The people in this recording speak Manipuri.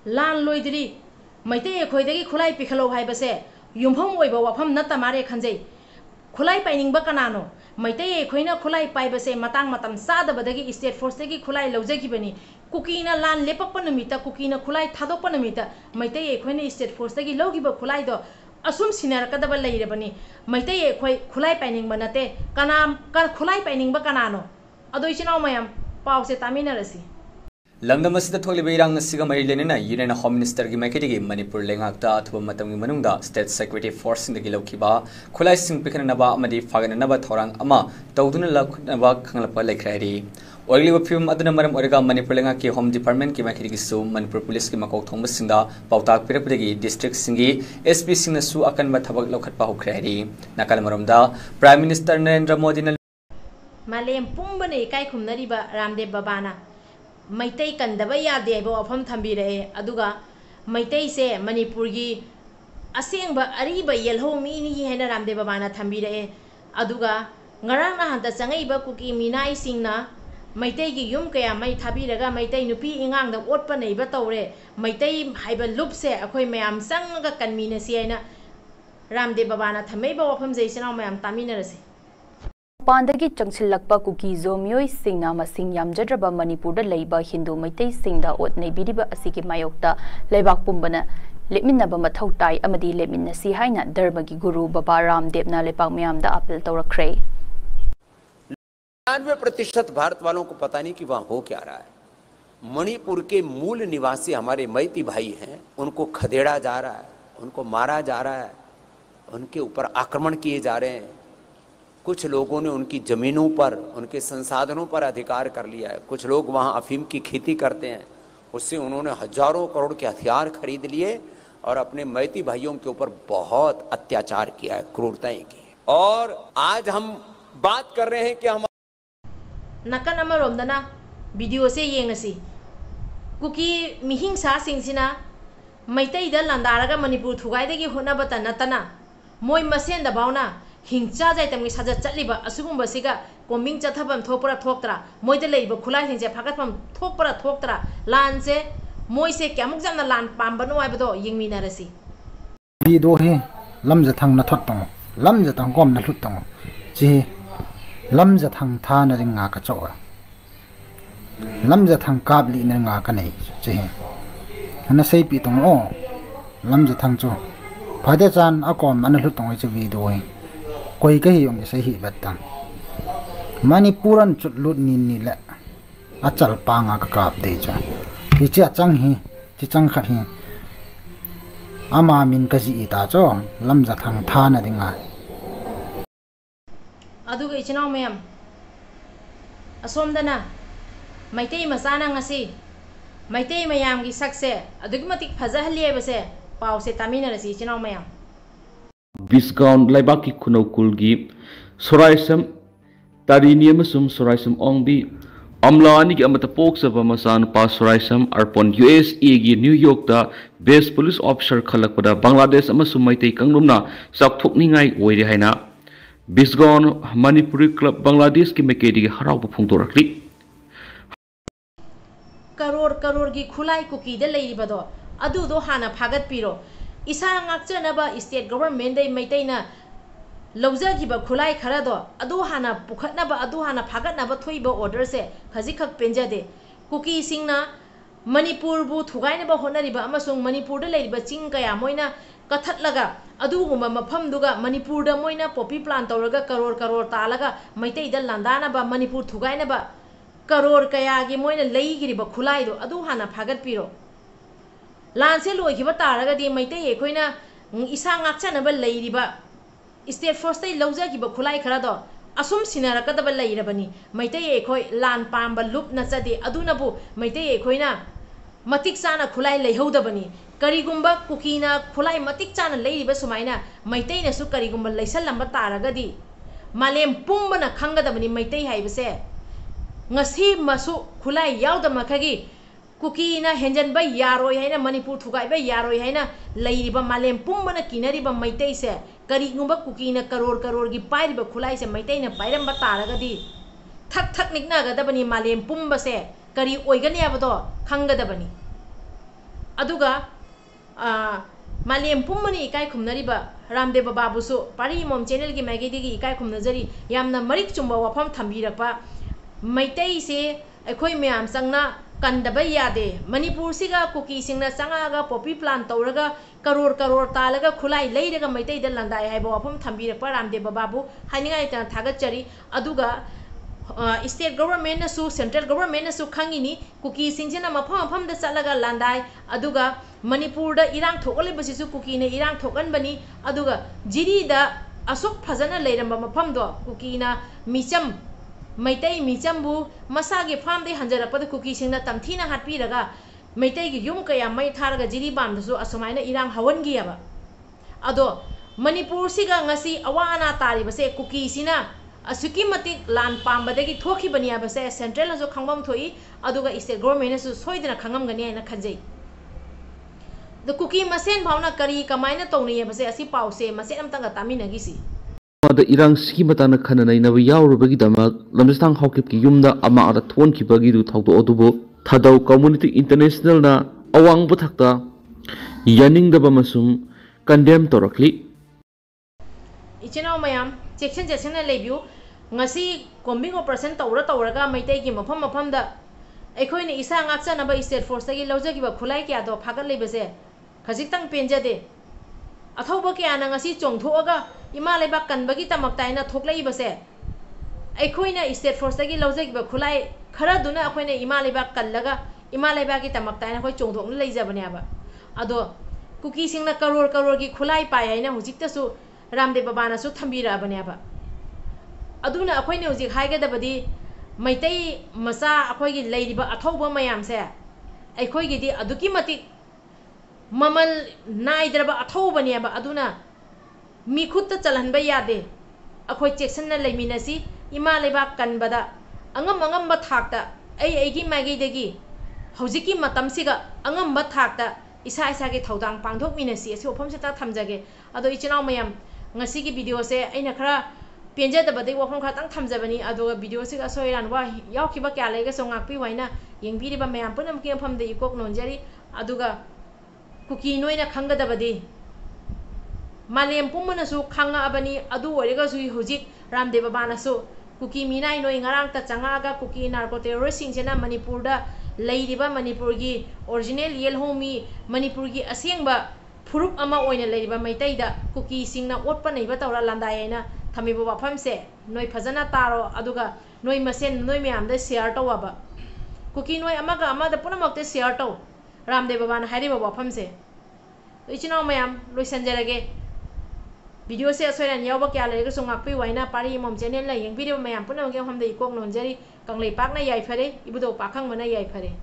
lan loidri meetei aikhoida khulai pikhatlako haibase yumpham oiba wafam naty mare khanjai khulai painingba kanano meetei aikhoina khulai paibase matang matam sadabadagi state force dagi khulai laujagibani kukina lan lepakpa numita kukina khulai thadokpa numita meetei aikhoina state force dagi laugiba khulai do asum sinarakadaba leirabani meetei aikhoi khulai painingba nate kanam khulai painingba kanano adoi chinau mayam pause taminarasi Langdam asida tholiba irang asiga mari lenena Union Home Minister gi maiketigi Manipur lengakta athuba matamgi manungda State Security Force singdagi laukiba khulai sing pikhanaba amadi faganaba thorang ama tawduna lakhnaba khanglapa laikhrari oigliba film aduna maram orega Manipur lengaki Home Department gi maiketigi su Manipur Police gi makok thongba singda pautak pirapdagi district singi SP singna su akanba thabak lokhatpa hokhrari nakal maromda Prime Minister Narendra Modi na malem pumbane kai khumnariba Ramdev Babana meetei kandaba yade ba wafam thambire aduga meetei se Manipur gi asengba ariba yelho mi ni hena Ramdev Babana thambire aduga ngarang na hanta changai kuki minai singna meetei gi yum kaya mai thabiraga meetei nupi ingang da otpa nei ba tawre meetei haiba loop se akhoi mayam sanga kanmina si aina Ramdev Babana thamei ba wafam jaisina mayam taminarasi Pandagi changchilakpa kuki zomioi singna masing yamjadraba Manipur da leiba Hindu meetei singda otnei biriba asigi mayokta leibak pumbana lepminnaba mathau tai amadi lepminnasi haina dharmagi guru Baba Ramdev na lepak miyam da appeal tawrakre 99% Bharat वालों को पता नहीं कि वहां हो क्या रहा है। मणिपुर के मूल निवासी हमारे मैती भाई हैं, उनको खदेड़ा जा रहा है, उनको मारा जा रहा है, उनके ऊपर आक्रमण किए जा रहे हैं। कुछ लोगों ने उनकी जमीनों पर, उनके संसाधनों पर अधिकार कर लिया है। कुछ लोग वहां अफीम की खेती करते हैं, उससे उन्होंने हजारों करोड़ के हथियार खरीद लिए और अपने मैती भाइयों के ऊपर बहुत अत्याचार किया है, क्रूरताएं की। और आज हम बात कर रहे हैं कि हम नकन अमरोमदना वीडियो से येंगसी कुकी मिहिंसा सिंगसिना मैतैदा लंदारगा मणिपुर थुगाइदगी होनाबता नतना मोय मसेन दबावना हिंचा जायतमगी साजा चलिबा असुगुंबसिगा कोमिंग चथबम थोपरा थोक्तरा मोयदे लेइबा खुलाइ हिंजे फागतफम थोपरा थोक्तरा लानसे मोयसे क्यामुक जामना लान पामबनो आइबदो यिंगमिनारसी वीडियो हे लमजथंग नथोतंग लमजथंग गोम नथुतंग जी लमजथंग था नरिंगा का चौ लमजथंग काबली नरिंगा का नहीं जी हन सही पीतंग ओ लमजथंग चो फादे चान अकोम अनलुतंग इच वीडियो हे कोई कही होंगे सही बत्तंग मणिपुरन चुटलुट नीले अचल पांगा का काप दे जा पीछे अचंग ही चिचंग खत ही अमा मिन कजी इता चो लमजथंग था नरिंगा अदुगा इचनाव मैम असोमदना मैतै मचाना ngasi मैतै मयामगी सक्से अदुगी मतिक फजहलिएबसे पावसे तामिनरसी इचनाव मैम Bisgaun laibaki kunau kulgi soraisam tarini amasum soraisam ongbi amlani ki amata poksaba masan pa soraisam arpon USA gi New York da base police officer khalakpada Bangladesh amasum maitai kanglumna sakthokningai oire haina Bisgaun Manipuri Club Bangladesh ki mekedi gi harau phungtorakli crore की खुलाई कुकी दे लेइबदो अदु दो हाना फागत पिरो इसा ngakchanaba state government dai meitei na लौजागिबा खुलाई खरादो अदु हाना पुखतनाबा अदु हाना फागतनाबा थोइबा ऑर्डर से खजिखक पेंजादे कुकी सिंगना मणिपुर बु थुगाइनबा होनरिबा अमसुंग मणिपुर दे लेइबा चिंग कया मोइना कथतलगा अदुगुमा मफमदुगा मणिपुर दा Moina Poppy plan तौरगा crore तालगा Meitei दा लांदानाबा मणिपुर थुगाइनबा करोड़ कयागी मोइना लेइगिरिबा खुलाइदो अदु हाना फागत पिरो लानसे लोइखिबा तारगदि मैतै एखोइना इसा ngakchanaba लेइरिबा स्टेट फोर्स तै लौजागिबा खुलाई खरादो असुम सिनारकदबा लेइरबनी मैतै एखोइ लान पामबा लुप नचदे अदुनबु मैतै एखोइना मतिक चाना खुलाई लेहौदबनी करिगुम्बा कुकीना खुलाई मतिक चाना लेइरिबा सुमाइना मैतैनसु करिगुम्बा लेसललंबा तारगदि मालेम पुंबना खंगदबनी Meitei हाइबसे ngasi masu khulai yaudamakagi kukina henjanba yaroi haina manipur thugaiba yaroi haina leiriba malem pumbana kinariba maitai se karigumba kukina karor gi pairiba khulai se maitai na pairamba taragadi thak nikna gadabani malem pumba se kari oigani abado khangadabani aduga malem pummani ikai khumnariba ramdev babusu pari mom channel gi magi digi ikai khumnajari yamna marik chumba wafam thambirakpa meetei se akhoi myam sangna kandaba yade manipur siga kuki singna sangaga poppy plant tawraga karor talaga khulai leiraga meetei da landai haiba wafam thambirakpa ramdev babu haningai ta thagachari aduga state government nasu central government nasu khangini kuki singjena mafam da chalaga landai aduga manipur da irang thokale basisu kuki ne irang thokan bani aduga jiri da asok phajana leiramba mafam do kuki na micham meetei michambu masagi farm de hanjarapad kuki singna tamthina hatpiraga meetei gi yum kaya mai tharaga jiri bam dasu asumaina irang hawangi aba ado manipur siga ngasi awana tari base kuki sina asuki matik lan pambadagi thoki bani abase central aso khangbam thoi aduga state government aso soidana khangam gani aina khanjai the kuki masen bhauna kari kamaina tawni abase asi pause masen amtanga taminagi si da irang ski matana khananai na yaurubagi damak lamjastang hawkip ki yumda ama ada thon ki bagi du thawdo odubo thadau community international na awang buthakta yaning da bamasum condemn torakli ichino mayam section na lebiu ngasi combing operation tawraga meetei gi mafam da akhoi ne isa ngakcha na ba state force gi lawjagi ba khulai kya do phagat lebase khajitang penjade athauba kya na ngasi chongthoga ima leba kanbagi tamaktai na thoklai base akhoi na state force gi lawjagi ba khulai khara duna akhoi ne ima leba kallaga ima leba gi tamaktai na khoi chongthok leijabane aba ado kuki singna karor gi khulai pai haina hujikta su ramdev babana su thambira bane aba aduna akhoi ne hujik haigadabadi meetei masa akhoi gi leiriba athauba mayam se akhoi gi di aduki mati mamal naidraba athauba ne aba aduna mi khutta chalhanba yade akhoi chection na leiminasi ima leba kanbada angam ba thakta ai gi magi degi hojiki matam siga angam ba thakta isa gi thaudang pangthok minasi asi ofam se ta thamjage ado ichinau mayam ngasi gi video se aina khara penja da badai wafam kha tang thamjabani ado video se ga soiran wa yaukiba kya lega so ngakpi waina yengbi ba mayam punam ki pham de ikok nonjari aduga kuki noina khangada badi malem pumana su khanga abani adu orega su hujik ramdev babana su kuki minai noi ngarang ta changa ga kuki narco terrorist sing jena manipur da leiriba manipur gi original yel homi manipur gi asengba furup ama oina leiriba meetei da kuki singna otpa nei ba tawra landai aina thamiba wafam se noi phajana taro aduga noi masen noi myam da share to waba kuki noi ama da punamak te share to ramdev babana hariba wafam se ichina mayam loisanjarage video se soiran yawa kya lega so ngakpi waina pari mom channel la yeng video mayam punam ge hamde ikok nonjari kanglei pakna yai phare ibudo pakhang mana yai phare